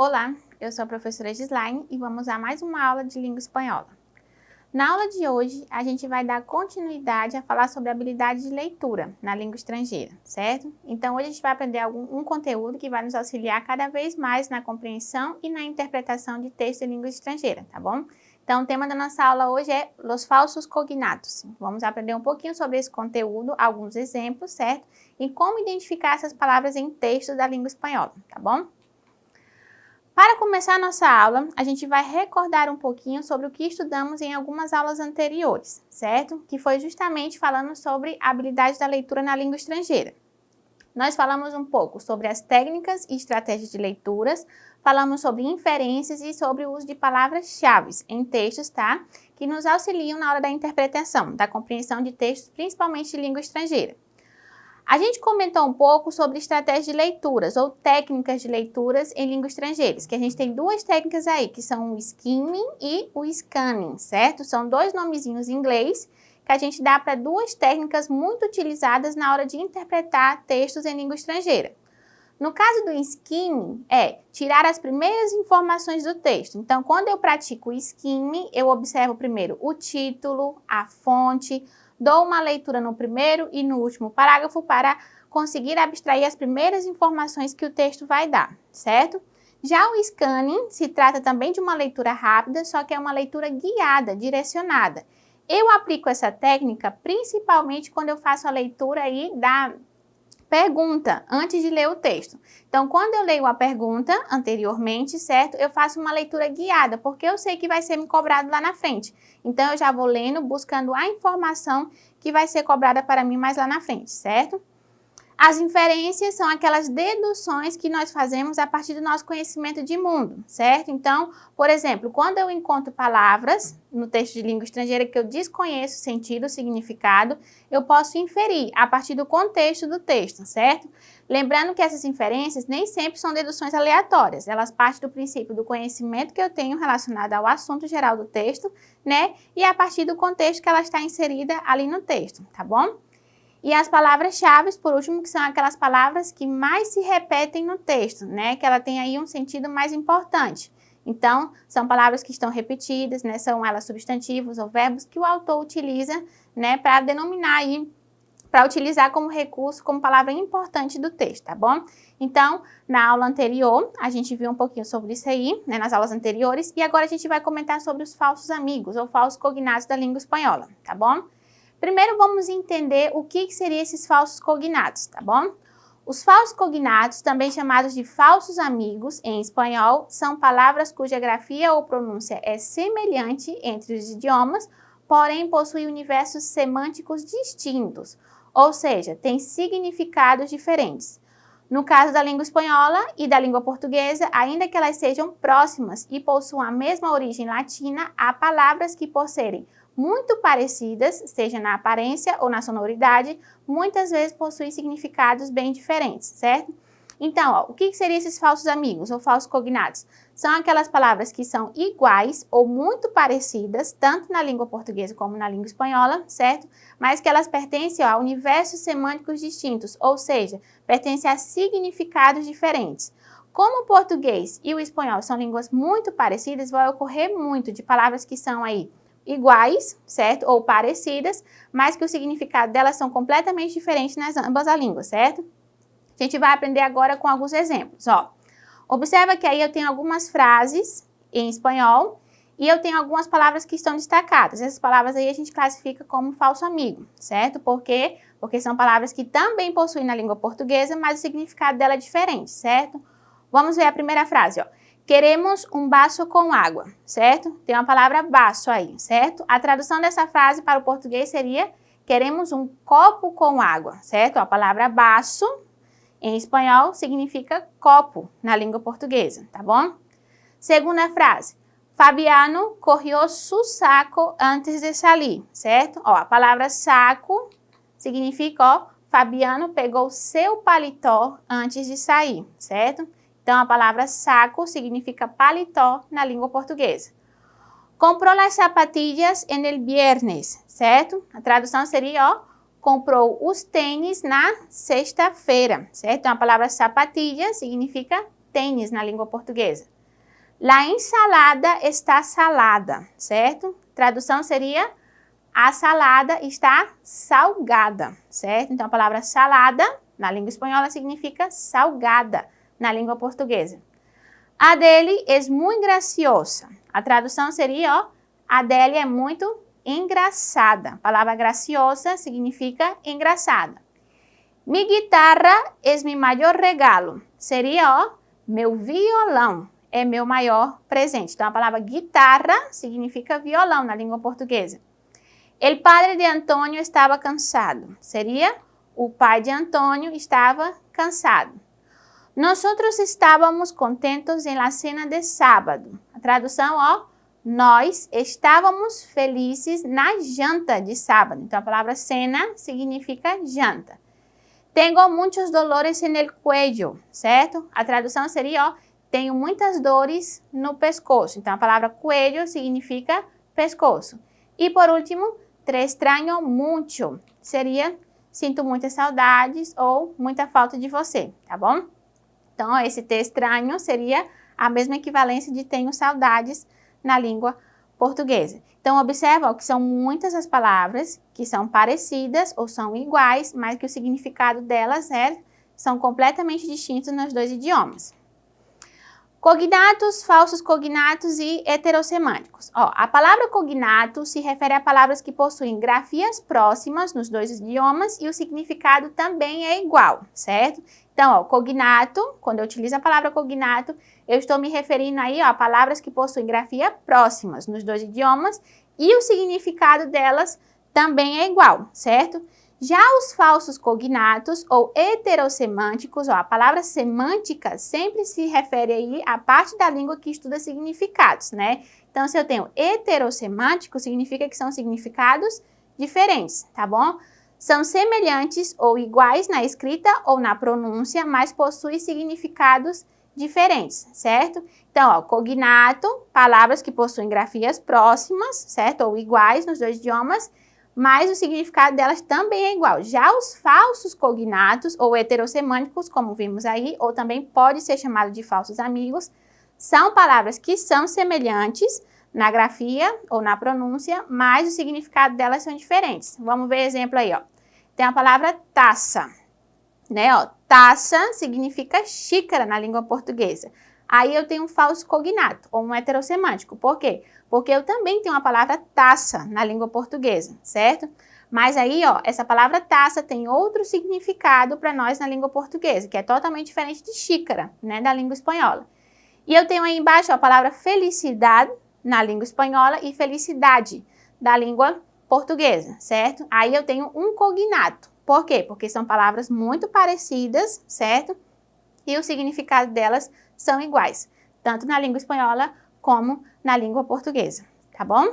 Olá, eu sou a professora Gislaine e vamos a mais uma aula de língua espanhola. Na aula de hoje, a gente vai dar continuidade a falar sobre a habilidade de leitura na língua estrangeira, certo? Então, hoje a gente vai aprender um conteúdo que vai nos auxiliar cada vez mais na compreensão e na interpretação de texto em língua estrangeira, tá bom? Então, o tema da nossa aula hoje é Los falsos cognatos. Vamos aprender um pouquinho sobre esse conteúdo, alguns exemplos, certo? E como identificar essas palavras em textos da língua espanhola, tá bom? Para começar a nossa aula, a gente vai recordar um pouquinho sobre o que estudamos em algumas aulas anteriores, certo? Que foi justamente falando sobre a habilidade da leitura na língua estrangeira. Nós falamos um pouco sobre as técnicas e estratégias de leituras, falamos sobre inferências e sobre o uso de palavras-chave em textos, tá? Que nos auxiliam na hora da interpretação, da compreensão de textos, principalmente de língua estrangeira. A gente comentou um pouco sobre estratégias de leituras ou técnicas de leituras em línguas estrangeiras, que a gente tem duas técnicas aí, que são o skimming e o scanning, certo? São dois nomezinhos em inglês que a gente dá para duas técnicas muito utilizadas na hora de interpretar textos em língua estrangeira. No caso do skimming, é tirar as primeiras informações do texto. Então, quando eu pratico o skimming, eu observo primeiro o título, a fonte, dou uma leitura no primeiro e no último parágrafo para conseguir abstrair as primeiras informações que o texto vai dar, certo? Já o scanning se trata também de uma leitura rápida, só que é uma leitura guiada, direcionada. Eu aplico essa técnica principalmente quando eu faço a leitura aí da pergunta antes de ler o texto. Então, quando eu leio a pergunta anteriormente, certo? Eu faço uma leitura guiada, porque eu sei que vai ser me cobrado lá na frente. Então, eu já vou lendo, buscando a informação que vai ser cobrada para mim mais lá na frente, certo? As inferências são aquelas deduções que nós fazemos a partir do nosso conhecimento de mundo, certo? Então, por exemplo, quando eu encontro palavras no texto de língua estrangeira que eu desconheço o sentido, o significado, eu posso inferir a partir do contexto do texto, certo? Lembrando que essas inferências nem sempre são deduções aleatórias, elas partem do princípio do conhecimento que eu tenho relacionado ao assunto geral do texto, né? E a partir do contexto que ela está inserida ali no texto, tá bom? E as palavras-chave, por último, que são aquelas palavras que mais se repetem no texto, né? Que ela tem aí um sentido mais importante. Então, são palavras que estão repetidas, né? São elas substantivos ou verbos que o autor utiliza, né? Para denominar aí, para utilizar como recurso, como palavra importante do texto, tá bom? Então, na aula anterior, a gente viu um pouquinho sobre isso aí, né? Nas aulas anteriores, e agora a gente vai comentar sobre os falsos amigos ou falsos cognatos da língua espanhola, tá bom? Primeiro, vamos entender o que seriam esses falsos cognatos, tá bom? Os falsos cognatos, também chamados de falsos amigos em espanhol, são palavras cuja grafia ou pronúncia é semelhante entre os idiomas, porém possuem universos semânticos distintos, ou seja, têm significados diferentes. No caso da língua espanhola e da língua portuguesa, ainda que elas sejam próximas e possuam a mesma origem latina, há palavras que, por serem muito parecidas, seja na aparência ou na sonoridade, muitas vezes possuem significados bem diferentes, certo? Então, ó, o que seriam esses falsos amigos ou falsos cognatos? São aquelas palavras que são iguais ou muito parecidas, tanto na língua portuguesa como na língua espanhola, certo? Mas que elas pertencem a universos semânticos distintos, ou seja, pertencem a significados diferentes. Como o português e o espanhol são línguas muito parecidas, vai ocorrer muito de palavras que são aí iguais, certo? Ou parecidas, mas que o significado delas são completamente diferentes nas ambas as línguas, certo? A gente vai aprender agora com alguns exemplos, ó. Observa que aí eu tenho algumas frases em espanhol e eu tenho algumas palavras que estão destacadas. Essas palavras aí a gente classifica como falso amigo, certo? Por quê? Porque são palavras que também possuem na língua portuguesa, mas o significado dela é diferente, certo? Vamos ver a primeira frase, ó. Queremos um baço com água, certo? Tem uma palavra baço aí, certo? A tradução dessa frase para o português seria queremos um copo com água, certo? A palavra baço em espanhol significa copo na língua portuguesa, tá bom? Segunda frase. Fabiano corrió su saco antes de salir, certo? Ó, a palavra saco significa, ó, Fabiano pegou seu paletó antes de sair, certo? Então, a palavra saco significa paletó na língua portuguesa. Comprou las zapatillas en el viernes, certo? A tradução seria, ó, comprou os tênis na sexta-feira, certo? Então, a palavra sapatilha significa tênis na língua portuguesa. La ensalada está salada, certo? Tradução seria: a salada está salgada, certo? Então, a palavra salada, na língua espanhola, significa salgada, na língua portuguesa. Adele es muy graciosa. A tradução seria, ó, Adele é muito engraçada. A palavra graciosa significa engraçada. Mi guitarra es mi maior regalo. Seria, ó, meu violão é meu maior presente. Então, a palavra guitarra significa violão na língua portuguesa. El padre de Antônio estava cansado. Seria, o pai de Antônio estava cansado. Nosotros estávamos contentos em la cena de sábado. A tradução, ó, nós estávamos felizes na janta de sábado. Então, a palavra cena significa janta. Tenho muitos dolores en el cuello, certo? A tradução seria, ó, tenho muitas dores no pescoço. Então, a palavra cuello significa pescoço. E, por último, te extraño mucho. Seria, sinto muitas saudades ou muita falta de você, tá bom? Então, esse te extraño seria a mesma equivalência de tenho saudades na língua portuguesa. Então, observa, ó, que são muitas as palavras que são parecidas ou são iguais, mas que o significado delas são completamente distintos nos dois idiomas. Cognatos, falsos cognatos e heterossemânticos. Ó, a palavra cognato se refere a palavras que possuem grafias próximas nos dois idiomas e o significado também é igual, certo? Então, ó, cognato, quando eu utilizo a palavra cognato, eu estou me referindo aí, ó, a palavras que possuem grafia próximas nos dois idiomas e o significado delas também é igual, certo? Já os falsos cognatos ou heterossemânticos, ó, a palavra semântica sempre se refere aí à parte da língua que estuda significados, né? Então, se eu tenho heterossemântico, significa que são significados diferentes, tá bom? São semelhantes ou iguais na escrita ou na pronúncia, mas possuem significados diferentes, certo? Então, ó, cognato, palavras que possuem grafias próximas, certo? Ou iguais nos dois idiomas, mas o significado delas também é igual. Já os falsos cognatos ou heterossemânticos, como vimos aí, ou também pode ser chamado de falsos amigos, são palavras que são semelhantes na grafia ou na pronúncia, mas o significado delas são diferentes. Vamos ver exemplo aí, ó. Tem a palavra taça, né, ó. Taça significa xícara na língua portuguesa. Aí eu tenho um falso cognato ou um heterossemântico. Por quê? Porque eu também tenho a palavra taça na língua portuguesa, certo? Mas aí, ó, essa palavra taça tem outro significado para nós na língua portuguesa, que é totalmente diferente de xícara, né, da língua espanhola. E eu tenho aí embaixo ó, a palavra felicidade na língua espanhola e felicidade da língua portuguesa, certo? Aí eu tenho um cognato. Por quê? Porque são palavras muito parecidas, certo? E o significado delas são iguais, tanto na língua espanhola como na língua portuguesa, tá bom?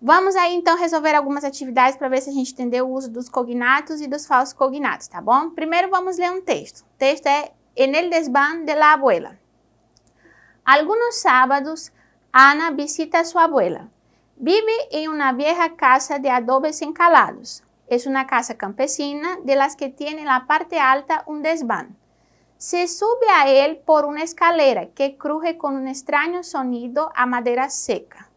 Vamos aí então resolver algumas atividades para ver se a gente entendeu o uso dos cognatos e dos falsos cognatos, tá bom? Primeiro vamos ler um texto. O texto é En el desván de la abuela. Algunos sábados, Ana visita a su abuela. Vive en una vieja casa de adobes encalados. Es una casa campesina de las que tiene en la parte alta un desván. Se sube a él por una escalera que cruje con un extraño sonido a madera seca.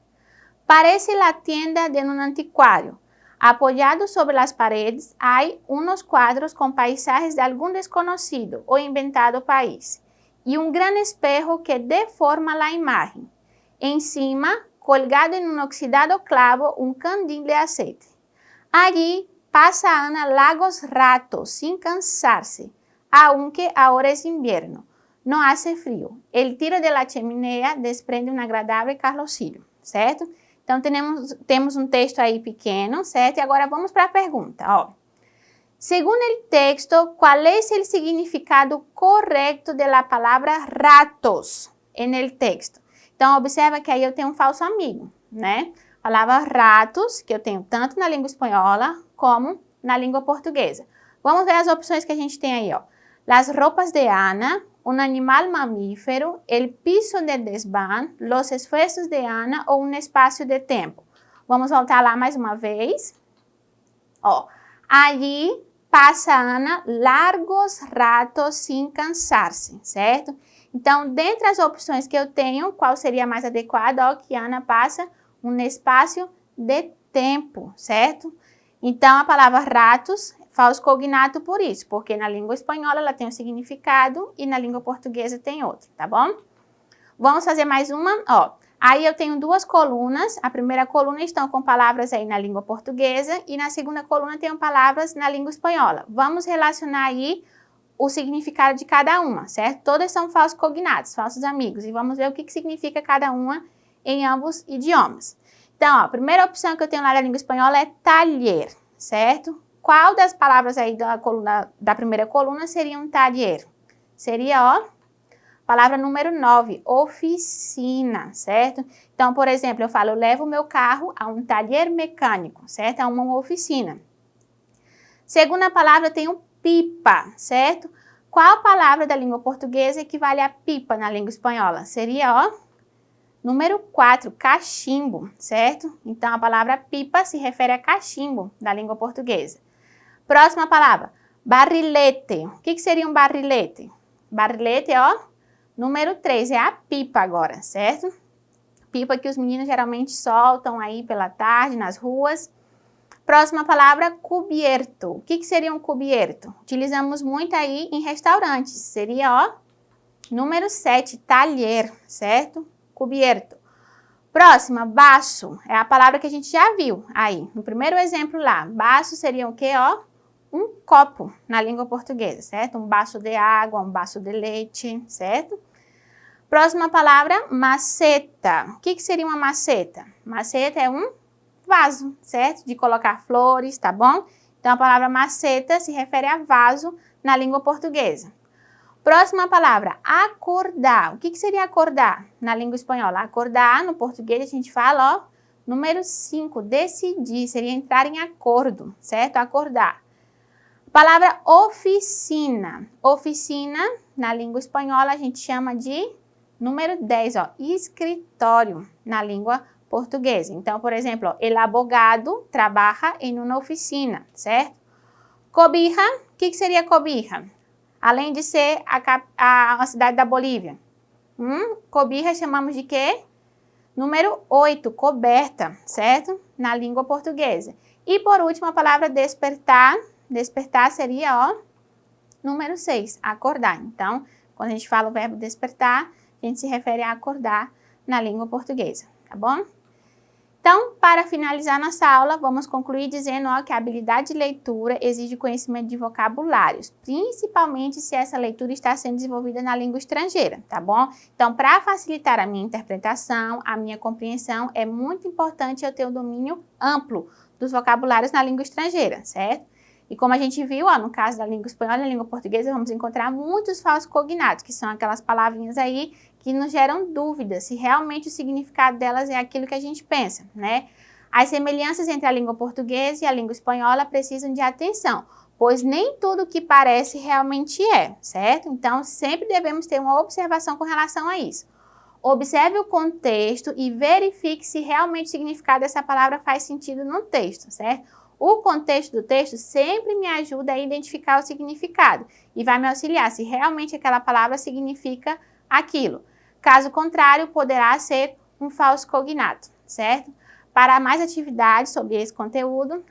Parece la tienda de un anticuario. Apoyados sobre las paredes hay unos cuadros con paisajes de algún desconocido o inventado país y un gran espejo que deforma la imagen. Encima, colgado en un oxidado clavo, un candil de aceite. Allí pasa Ana largos ratos sin cansarse, aunque ahora es invierno. No hace frío. El tiro de la chimenea desprende un agradable calorcillo, certo? Então, temos um texto aí pequeno, certo? E agora vamos para a pergunta, ó. Según el texto, ¿cuál es el significado correcto de la palabra ratos en el texto? Então, observa que aí eu tenho um falso amigo, né? A palavra ratos, que eu tenho tanto na língua espanhola como na língua portuguesa. Vamos ver as opções que a gente tem aí, ó. Las ropas de Ana, un animal mamífero, el piso del desván, los esfuerzos de Ana ou um espaço de tempo. Vamos voltar lá mais uma vez. Ó, allí passa Ana largos ratos sem cansar-se, certo? Então, dentre as opções que eu tenho, qual seria mais adequada? Ó, que Ana passa um espaço de tempo, certo? Então, a palavra ratos, falso cognato por isso, porque na língua espanhola ela tem um significado e na língua portuguesa tem outro, tá bom? Vamos fazer mais uma, ó. Aí eu tenho duas colunas, a primeira coluna estão com palavras aí na língua portuguesa e na segunda coluna tenho palavras na língua espanhola. Vamos relacionar aí o significado de cada uma, certo? Todas são falsos cognatos, falsos amigos, e vamos ver o que significa cada uma em ambos idiomas. Então, ó, a primeira opção que eu tenho lá na língua espanhola é talher, certo? Qual das palavras aí da primeira coluna seria um talher? Seria, ó, palavra número 9, oficina, certo? Então, por exemplo, eu falo, eu levo o meu carro a um talher mecânico, certo? A uma oficina. Segunda palavra, eu tenho pipa, certo? Qual palavra da língua portuguesa equivale a pipa na língua espanhola? Seria, ó, número 4, cachimbo, certo? Então, a palavra pipa se refere a cachimbo da língua portuguesa. Próxima palavra, barrilete. O que seria um barrilete? Barrilete, ó, número 3, é a pipa agora, certo? Pipa que os meninos geralmente soltam aí pela tarde nas ruas. Próxima palavra, cubierto. O que seria um cubierto? Utilizamos muito aí em restaurantes. Seria, ó, número 7, talher, certo? Cubierto. Próxima, baço. É a palavra que a gente já viu aí. No primeiro exemplo lá, baço seria o quê, ó? Um copo na língua portuguesa, certo? Um baço de água, um baço de leite, certo? Próxima palavra, maceta. O que seria uma maceta? Maceta é um vaso, certo? De colocar flores, tá bom? Então, a palavra maceta se refere a vaso na língua portuguesa. Próxima palavra, acordar. O que seria acordar na língua espanhola? Acordar, no português, a gente fala, ó, número 5, decidir, seria entrar em acordo, certo? Acordar. Palavra oficina. Oficina, na língua espanhola, a gente chama de número 10, ó, escritório na língua portuguesa. Então, por exemplo, ó, el abogado trabaja em uma oficina, certo? Cobija, o que seria Cobija? Além de ser a cidade da Bolívia. Cobija chamamos de quê? Número 8, coberta, certo? Na língua portuguesa. E por último, a palavra despertar. Despertar seria, ó, número 6, acordar. Então, quando a gente fala o verbo despertar, a gente se refere a acordar na língua portuguesa, tá bom? Então, para finalizar nossa aula, vamos concluir dizendo, ó, que a habilidade de leitura exige conhecimento de vocabulários, principalmente se essa leitura está sendo desenvolvida na língua estrangeira, tá bom? Então, para facilitar a minha interpretação, a minha compreensão, é muito importante eu ter o domínio amplo dos vocabulários na língua estrangeira, certo? E como a gente viu, ó, no caso da língua espanhola e da língua portuguesa, vamos encontrar muitos falsos cognatos, que são aquelas palavrinhas aí que nos geram dúvidas se realmente o significado delas é aquilo que a gente pensa, né? As semelhanças entre a língua portuguesa e a língua espanhola precisam de atenção, pois nem tudo que parece realmente é, certo? Então, sempre devemos ter uma observação com relação a isso. Observe o contexto e verifique se realmente o significado dessa palavra faz sentido no texto, certo? O contexto do texto sempre me ajuda a identificar o significado e vai me auxiliar se realmente aquela palavra significa aquilo. Caso contrário, poderá ser um falso cognato, certo? Para mais atividades sobre esse conteúdo,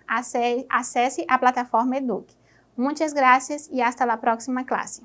acesse a plataforma Eduque. Muitas graças e hasta a próxima classe.